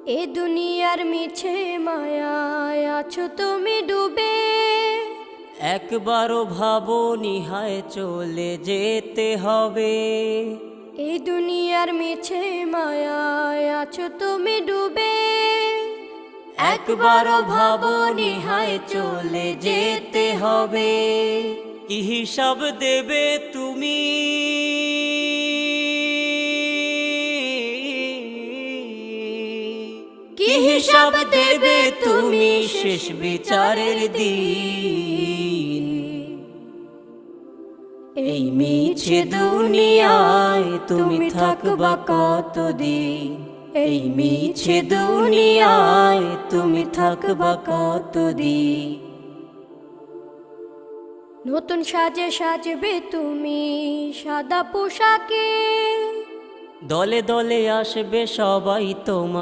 এ দুনিয়ার মিছে মায়ায় আছো তুমি ডুবে। একবারও ভাবোনি হায় চলে যেতে হবে। এই দুনিয়ার মিছে মায়ায় আছো তুমি ডুবে। একবারও ভাবোনি হায় চলে যেতে হবে। কি হিসাব দেবে তুমি? কি হিসাব দেবে তুমি শেষ বিচারের দিন? এই মিছে দুনিয়ায় তুমি থাকবা কতদিন? এই মিছে দুনিয়ায় তুমি থাকবা কতদিন? নতুন সাজে সাজবে তুমি সাদা পোশাকে। দলে দলে আসবে সবাই তোমার